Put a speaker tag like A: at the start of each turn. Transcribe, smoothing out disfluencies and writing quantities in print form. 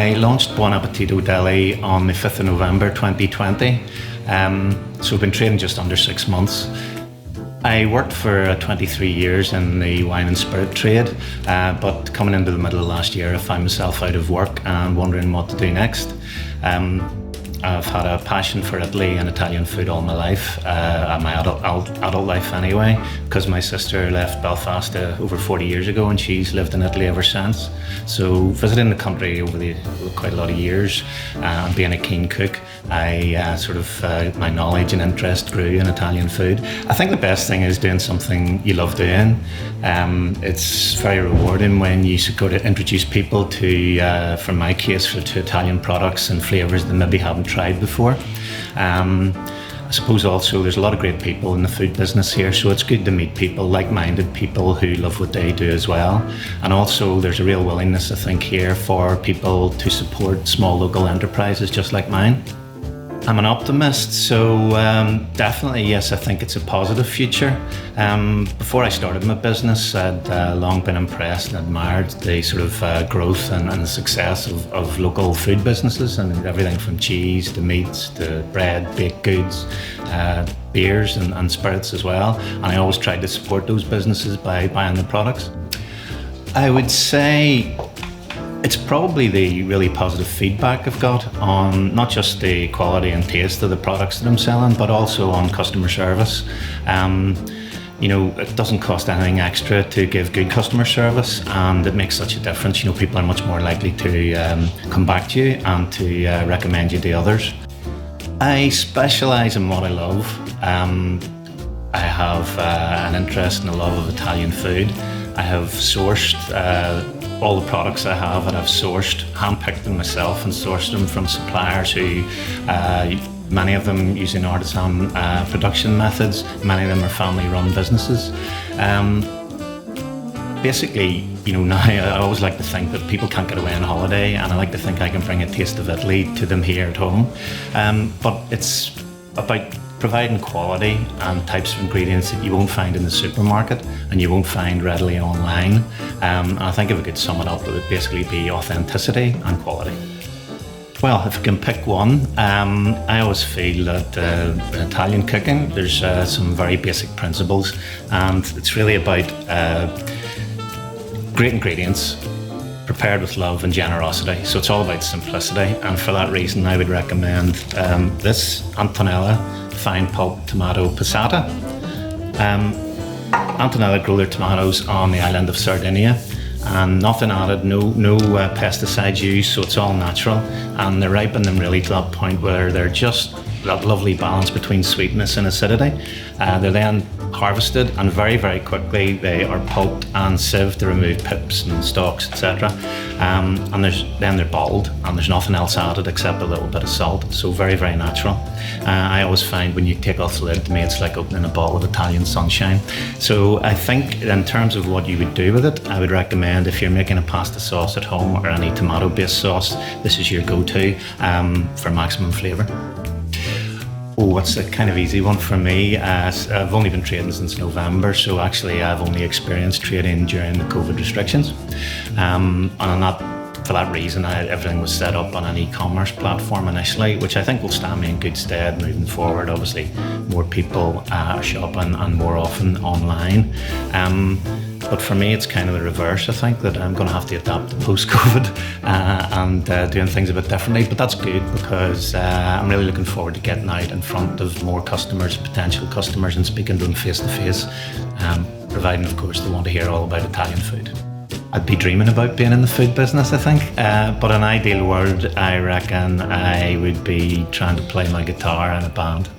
A: I launched Buon Appetito Deli on the 5th of November 2020, so we've been trading just under 6 months. I worked for 23 years in the wine and spirit trade, but coming into the middle of last year I found myself out of work and wondering what to do next. I've had a passion for Italy and Italian food all my life, my adult life anyway, because my sister left Belfast over 40 years ago and she's lived in Italy ever since. So visiting the country over quite a lot of years and being a keen cook, my knowledge and interest grew in Italian food. I think the best thing is doing something you love doing. It's very rewarding when you go to introduce people to, for my case, to Italian products and flavours that maybe haven't tried before. I suppose also there's a lot of great people in the food business here, so it's good to meet people, like-minded people who love what they do as well. And also there's a real willingness, I think, here for people to support small local enterprises just like mine. I'm an optimist, so definitely, yes, I think it's a positive future. Before I started my business, I'd long been impressed and admired the sort of growth and the success of local food businesses, and everything from cheese to meats to bread, baked goods, beers and spirits as well. And I always tried to support those businesses by buying the products. I would say it's probably the really positive feedback I've got on not just the quality and taste of the products that I'm selling, but also on customer service. It doesn't cost anything extra to give good customer service, and it makes such a difference. People are much more likely to come back to you and to recommend you to others. I specialise in what I love. I have an interest and a love of Italian food. I have sourced all the products I have, and I've handpicked them myself and sourced them from suppliers who, many of them using artisan production methods, many of them are family-run businesses. Basically, now I always like to think that people can't get away on holiday, and I like to think I can bring a taste of Italy to them here at home. But it's about providing quality and types of ingredients that you won't find in the supermarket and you won't find readily online. And I think if I could sum it up, it would basically be authenticity and quality. Well, if I can pick one, I always feel that in Italian cooking, there's some very basic principles, and it's really about great ingredients, prepared with love and generosity. So it's all about simplicity, and for that reason I would recommend this Antonella fine pulp tomato passata. Antonella grow their tomatoes on the island of Sardinia, and nothing added, no pesticides used, so it's all natural, and they ripen them really to that point where they're just that lovely balance between sweetness and acidity. They're then harvested, and very, very quickly they are pulped and sieved to remove pips and stalks, etc. And then they're bottled, and there's nothing else added except a little bit of salt. So very, very natural. I always find when you take off the lid, to me it's like opening a bottle of Italian sunshine. So I think in terms of what you would do with it, I would recommend, if you're making a pasta sauce at home or any tomato-based sauce, this is your go-to for maximum flavour. Oh, it's a kind of easy one for me. I've only been trading since November, so actually I've only experienced trading during the COVID restrictions. And for that reason, everything was set up on an e-commerce platform initially, which I think will stand me in good stead moving forward. Obviously, more people are shopping and more often online. But for me, it's kind of the reverse. I think that I'm going to have to adapt to post-COVID and doing things a bit differently. But that's good, because I'm really looking forward to getting out in front of more customers, potential customers, and speaking to them face-to-face, providing, of course, they want to hear all about Italian food. I'd be dreaming about being in the food business, I think. But in an ideal world, I reckon I would be trying to play my guitar in a band.